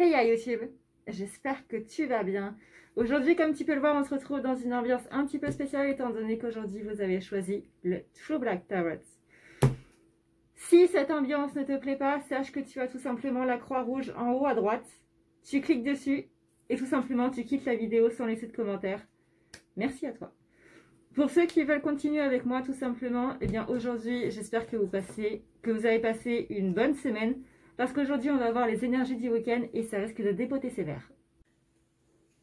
Hey à YouTube, j'espère que tu vas bien. Aujourd'hui, comme tu peux le voir, on se retrouve dans une ambiance un petit peu spéciale étant donné qu'aujourd'hui vous avez choisi le True Black Tarot. Si cette ambiance ne te plaît pas, sache que tu as tout simplement la croix rouge en haut à droite. Tu cliques dessus et tout simplement tu quittes la vidéo sans laisser de commentaires. Merci à toi. Pour ceux qui veulent continuer avec moi tout simplement, eh bien aujourd'hui j'espère que vous avez passé une bonne semaine. Parce qu'aujourd'hui, on va voir les énergies du week-end et ça risque de dépoter sévère.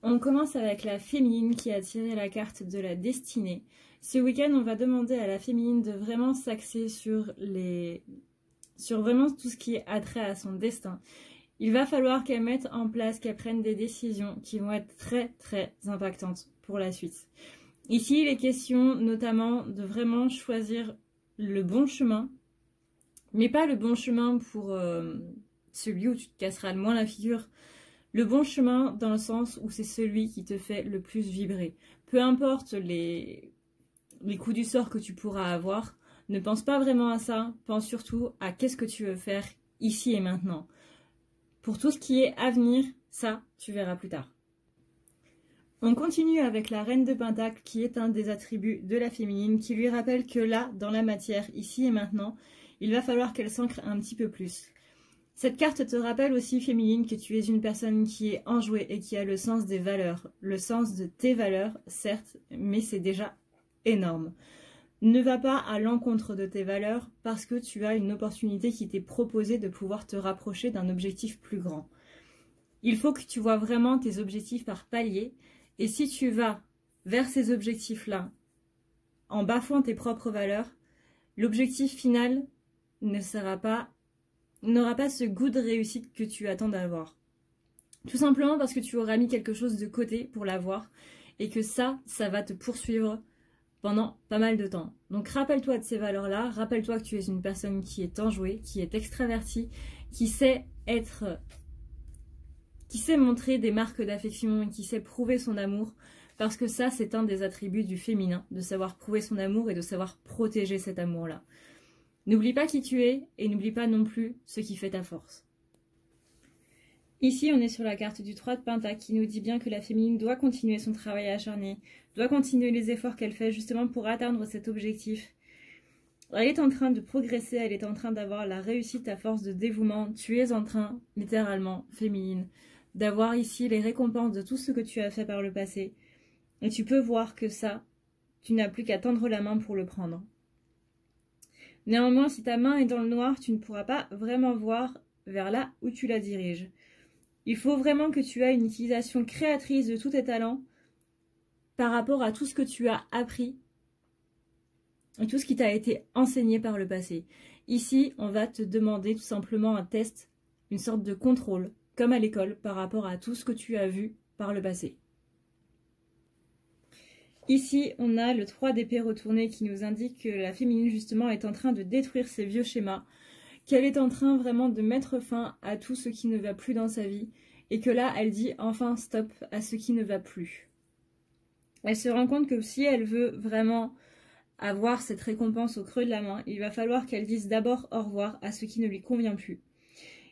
On commence avec la féminine qui a tiré la carte de la destinée. Ce week-end, on va demander à la féminine de vraiment s'axer sur vraiment tout ce qui est attrait à son destin. Il va falloir qu'elle mette en place, qu'elle prenne des décisions qui vont être très très impactantes pour la suite. Ici, il est question notamment de vraiment choisir le bon chemin. Mais pas le bon chemin pour celui où tu te casseras le moins la figure. Le bon chemin dans le sens où c'est celui qui te fait le plus vibrer. Peu importe les coups du sort que tu pourras avoir, ne pense pas vraiment à ça. Pense surtout à qu'est-ce que tu veux faire ici et maintenant. Pour tout ce qui est à venir, ça, tu verras plus tard. On continue avec la reine de Pentacle qui est un des attributs de la féminine qui lui rappelle que là, dans la matière, ici et maintenant, il va falloir qu'elle s'ancre un petit peu plus. Cette carte te rappelle aussi, féminine, que tu es une personne qui est enjouée et qui a le sens des valeurs. Le sens de tes valeurs, certes, mais c'est déjà énorme. Ne va pas à l'encontre de tes valeurs parce que tu as une opportunité qui t'est proposée de pouvoir te rapprocher d'un objectif plus grand. Il faut que tu vois vraiment tes objectifs par palier et si tu vas vers ces objectifs-là en bafouant tes propres valeurs, l'objectif final n'aura pas ce goût de réussite que tu attends d'avoir. Tout simplement parce que tu auras mis quelque chose de côté pour l'avoir et que ça va te poursuivre pendant pas mal de temps. Donc rappelle-toi de ces valeurs-là, rappelle-toi que tu es une personne qui est enjouée, qui est extravertie, qui sait montrer des marques d'affection et qui sait prouver son amour parce que ça, c'est un des attributs du féminin, de savoir prouver son amour et de savoir protéger cet amour-là. N'oublie pas qui tu es et n'oublie pas non plus ce qui fait ta force. Ici, on est sur la carte du 3 de Pentacle qui nous dit bien que la féminine doit continuer son travail acharné, doit continuer les efforts qu'elle fait justement pour atteindre cet objectif. Elle est en train de progresser, elle est en train d'avoir la réussite à force de dévouement. Tu es en train, littéralement, féminine, d'avoir ici les récompenses de tout ce que tu as fait par le passé. Et tu peux voir que ça, tu n'as plus qu'à tendre la main pour le prendre. Néanmoins, si ta main est dans le noir, tu ne pourras pas vraiment voir vers là où tu la diriges. Il faut vraiment que tu aies une utilisation créatrice de tous tes talents par rapport à tout ce que tu as appris et tout ce qui t'a été enseigné par le passé. Ici, on va te demander tout simplement un test, une sorte de contrôle, comme à l'école, par rapport à tout ce que tu as vu par le passé. Ici, on a le 3 d'épée retourné qui nous indique que la féminine, justement, est en train de détruire ses vieux schémas, qu'elle est en train vraiment de mettre fin à tout ce qui ne va plus dans sa vie, et que là, elle dit enfin stop à ce qui ne va plus. Elle se rend compte que si elle veut vraiment avoir cette récompense au creux de la main, il va falloir qu'elle dise d'abord au revoir à ce qui ne lui convient plus.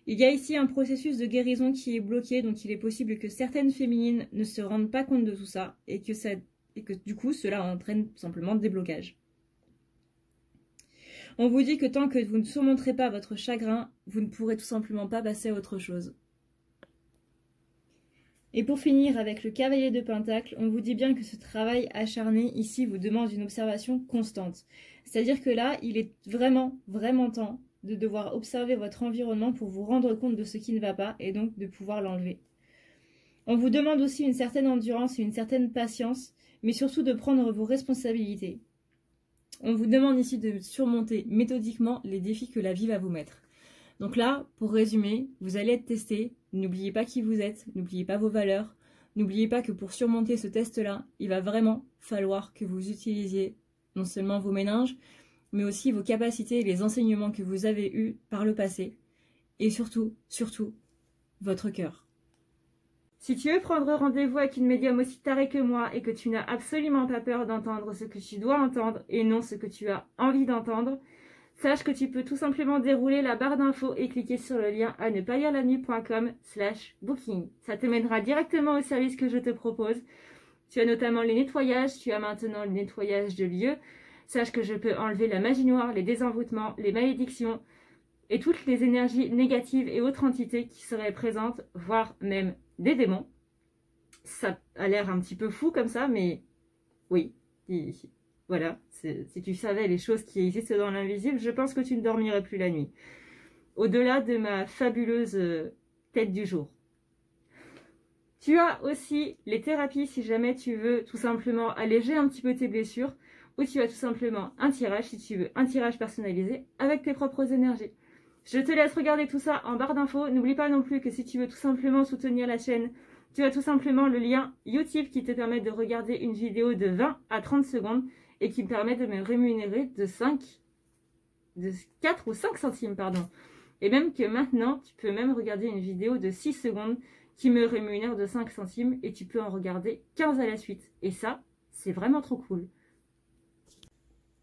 Il y a ici un processus de guérison qui est bloqué, donc il est possible que certaines féminines ne se rendent pas compte de tout ça, et que du coup, cela entraîne simplement des blocages. On vous dit que tant que vous ne surmonterez pas votre chagrin, vous ne pourrez tout simplement pas passer à autre chose. Et pour finir avec le cavalier de Pentacle, on vous dit bien que ce travail acharné ici vous demande une observation constante. C'est-à-dire que là, il est vraiment, vraiment temps de devoir observer votre environnement pour vous rendre compte de ce qui ne va pas et donc de pouvoir l'enlever. On vous demande aussi une certaine endurance et une certaine patience, mais surtout de prendre vos responsabilités. On vous demande ici de surmonter méthodiquement les défis que la vie va vous mettre. Donc là, pour résumer, vous allez être testé, n'oubliez pas qui vous êtes, n'oubliez pas vos valeurs, n'oubliez pas que pour surmonter ce test-là, il va vraiment falloir que vous utilisiez non seulement vos méninges, mais aussi vos capacités et les enseignements que vous avez eus par le passé, et surtout, votre cœur. Si tu veux prendre rendez-vous avec une médium aussi tarée que moi et que tu n'as absolument pas peur d'entendre ce que tu dois entendre et non ce que tu as envie d'entendre, sache que tu peux tout simplement dérouler la barre d'infos et cliquer sur le lien à ne pas lire la nuit.com/booking. Ça te mènera directement au service que je te propose. Tu as notamment les nettoyages, tu as maintenant le nettoyage de lieux. Sache que je peux enlever la magie noire, les désenvoûtements, les malédictions et toutes les énergies négatives et autres entités qui seraient présentes, voire même des démons. Ça a l'air un petit peu fou comme ça, mais oui, voilà, si tu savais les choses qui existent dans l'invisible, je pense que tu ne dormirais plus la nuit. Au-delà de ma fabuleuse tête du jour. Tu as aussi les thérapies si jamais tu veux tout simplement alléger un petit peu tes blessures, ou tu as tout simplement un tirage si tu veux un tirage personnalisé avec tes propres énergies. Je te laisse regarder tout ça en barre d'infos. N'oublie pas non plus que si tu veux tout simplement soutenir la chaîne, tu as tout simplement le lien YouTube qui te permet de regarder une vidéo de 20 à 30 secondes et qui me permet de me rémunérer de 4 ou 5 centimes, pardon. Et même que maintenant, tu peux même regarder une vidéo de 6 secondes qui me rémunère de 5 centimes et tu peux en regarder 15 à la suite. Et ça, c'est vraiment trop cool.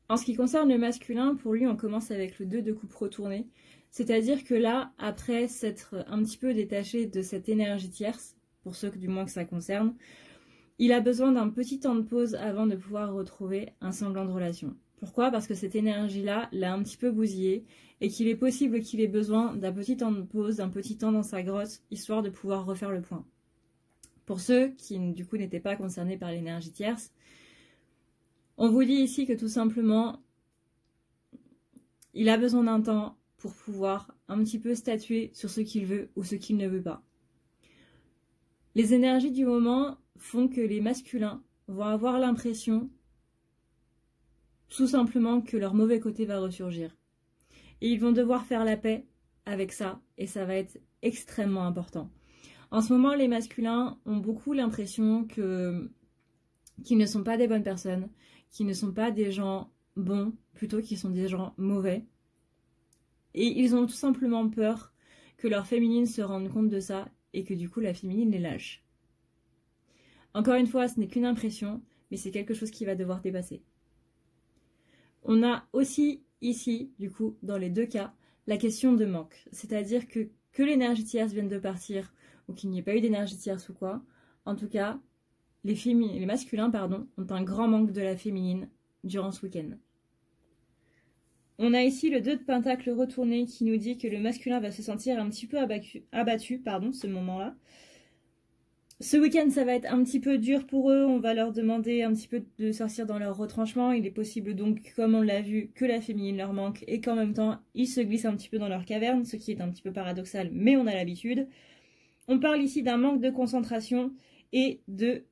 En ce qui concerne le masculin, pour lui, on commence avec le 2 de coupe retourné. C'est-à-dire que là, après s'être un petit peu détaché de cette énergie tierce, pour ceux du moins que ça concerne, il a besoin d'un petit temps de pause avant de pouvoir retrouver un semblant de relation. Pourquoi? Parce que cette énergie-là l'a un petit peu bousillé et qu'il est possible qu'il ait besoin d'un petit temps de pause, d'un petit temps dans sa grotte, histoire de pouvoir refaire le point. Pour ceux qui, du coup, n'étaient pas concernés par l'énergie tierce, on vous dit ici que tout simplement, il a besoin d'un temps pour pouvoir un petit peu statuer sur ce qu'il veut ou ce qu'il ne veut pas. Les énergies du moment font que les masculins vont avoir l'impression tout simplement que leur mauvais côté va ressurgir. Et ils vont devoir faire la paix avec ça, et ça va être extrêmement important. En ce moment, les masculins ont beaucoup l'impression qu'ils ne sont pas des bonnes personnes, qu'ils ne sont pas des gens bons, plutôt qu'ils sont des gens mauvais. Et ils ont tout simplement peur que leur féminine se rende compte de ça, et que du coup la féminine les lâche. Encore une fois, ce n'est qu'une impression, mais c'est quelque chose qui va devoir dépasser. On a aussi ici, du coup, dans les deux cas, la question de manque. C'est-à-dire que l'énergie tierce vienne de partir, ou qu'il n'y ait pas eu d'énergie tierce ou quoi, en tout cas, les masculins ont un grand manque de la féminine durant ce week-end. On a ici le 2 de pentacle retourné qui nous dit que le masculin va se sentir un petit peu abattu ce moment-là. Ce week-end, ça va être un petit peu dur pour eux. On va leur demander un petit peu de sortir dans leur retranchement. Il est possible donc, comme on l'a vu, que la féminine leur manque et qu'en même temps, ils se glissent un petit peu dans leur caverne, ce qui est un petit peu paradoxal, mais on a l'habitude. On parle ici d'un manque de concentration et de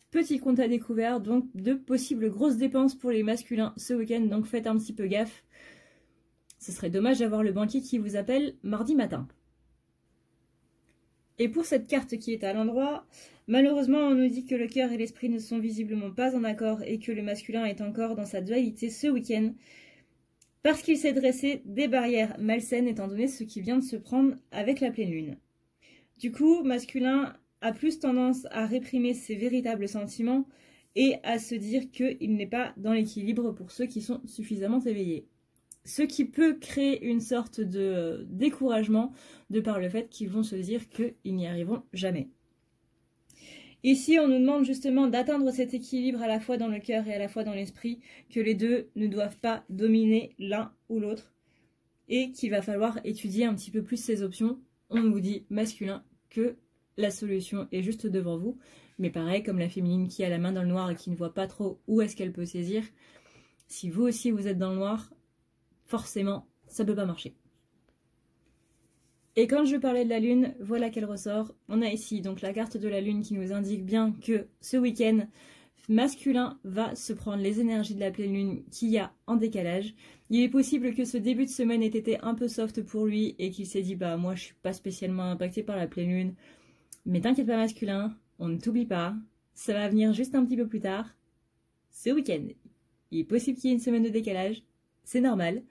petits comptes à découvert, donc de possibles grosses dépenses pour les masculins ce week-end. Donc faites un petit peu gaffe. Ce serait dommage d'avoir le banquier qui vous appelle mardi matin. Et pour cette carte qui est à l'endroit, malheureusement on nous dit que le cœur et l'esprit ne sont visiblement pas en accord et que le masculin est encore dans sa dualité ce week-end parce qu'il s'est dressé des barrières malsaines étant donné ce qui vient de se prendre avec la pleine lune. Du coup, masculin a plus tendance à réprimer ses véritables sentiments et à se dire qu'il n'est pas dans l'équilibre pour ceux qui sont suffisamment éveillés. Ce qui peut créer une sorte de découragement de par le fait qu'ils vont se dire qu'ils n'y arriveront jamais. Ici, on nous demande justement d'atteindre cet équilibre à la fois dans le cœur et à la fois dans l'esprit, que les deux ne doivent pas dominer l'un ou l'autre et qu'il va falloir étudier un petit peu plus ces options. On vous dit masculin que la solution est juste devant vous, mais pareil, comme la féminine qui a la main dans le noir et qui ne voit pas trop où est-ce qu'elle peut saisir, si vous aussi vous êtes dans le noir, forcément, ça ne peut pas marcher. Et quand je parlais de la lune, voilà qu'elle ressort. On a ici donc la carte de la lune qui nous indique bien que ce week-end, masculin va se prendre les énergies de la pleine lune qu'il y a en décalage. Il est possible que ce début de semaine ait été un peu soft pour lui et qu'il s'est dit bah moi je suis pas spécialement impacté par la pleine lune. Mais t'inquiète pas masculin, on ne t'oublie pas, ça va venir juste un petit peu plus tard, ce week-end. Il est possible qu'il y ait une semaine de décalage, c'est normal.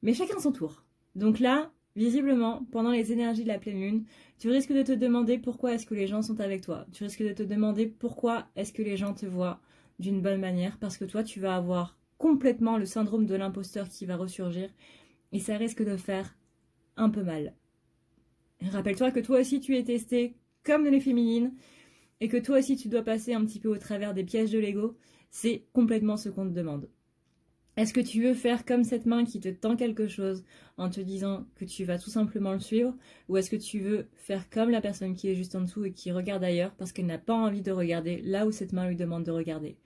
Mais chacun son tour. Donc là, visiblement, pendant les énergies de la pleine lune, tu risques de te demander pourquoi est-ce que les gens sont avec toi. Tu risques de te demander pourquoi est-ce que les gens te voient d'une bonne manière. Parce que toi, tu vas avoir complètement le syndrome de l'imposteur qui va ressurgir et ça risque de faire un peu mal. Rappelle-toi que toi aussi tu es testée comme les féminines et que toi aussi tu dois passer un petit peu au travers des pièges de l'ego. C'est complètement ce qu'on te demande. Est-ce que tu veux faire comme cette main qui te tend quelque chose en te disant que tu vas tout simplement le suivre, ou est-ce que tu veux faire comme la personne qui est juste en dessous et qui regarde ailleurs parce qu'elle n'a pas envie de regarder là où cette main lui demande de regarder?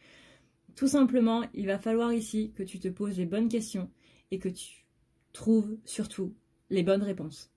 Tout simplement, il va falloir ici que tu te poses les bonnes questions et que tu trouves surtout les bonnes réponses.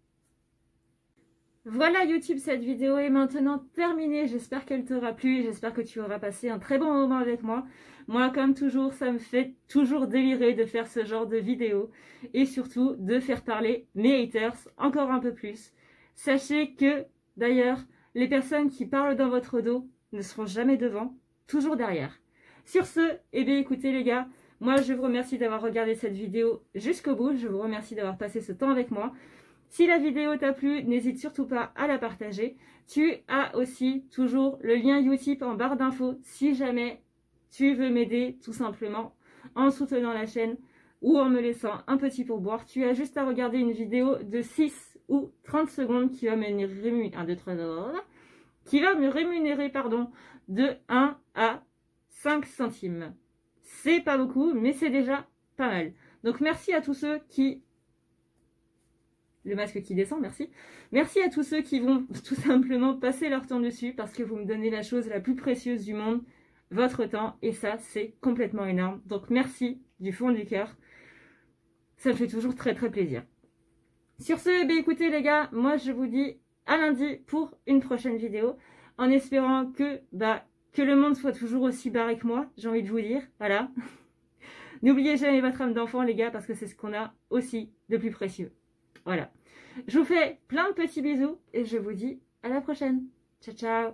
Voilà YouTube, cette vidéo est maintenant terminée. J'espère qu'elle t'aura plu. J'espère que tu auras passé un très bon moment avec moi. Moi, comme toujours, ça me fait toujours délirer de faire ce genre de vidéo. Et surtout, de faire parler mes haters encore un peu plus. Sachez que, d'ailleurs, les personnes qui parlent dans votre dos ne seront jamais devant, toujours derrière. Sur ce, eh bien écoutez les gars, moi je vous remercie d'avoir regardé cette vidéo jusqu'au bout. Je vous remercie d'avoir passé ce temps avec moi. Si la vidéo t'a plu, n'hésite surtout pas à la partager. Tu as aussi toujours le lien Utip en barre d'infos si jamais tu veux m'aider tout simplement en soutenant la chaîne ou en me laissant un petit pourboire. Tu as juste à regarder une vidéo de 6 ou 30 secondes qui va me rémunérer, de 1 à 5 centimes. C'est pas beaucoup, mais c'est déjà pas mal. Donc merci à tous ceux qui... Le masque qui descend, merci. Merci à tous ceux qui vont tout simplement passer leur temps dessus parce que vous me donnez la chose la plus précieuse du monde, votre temps. Et ça, c'est complètement énorme. Donc merci du fond du cœur. Ça me fait toujours très très plaisir. Sur ce, ben écoutez les gars, moi je vous dis à lundi pour une prochaine vidéo. En espérant que le monde soit toujours aussi barré que moi, j'ai envie de vous dire. Voilà. N'oubliez jamais votre âme d'enfant les gars parce que c'est ce qu'on a aussi de plus précieux. Voilà. Je vous fais plein de petits bisous et je vous dis à la prochaine. Ciao, ciao.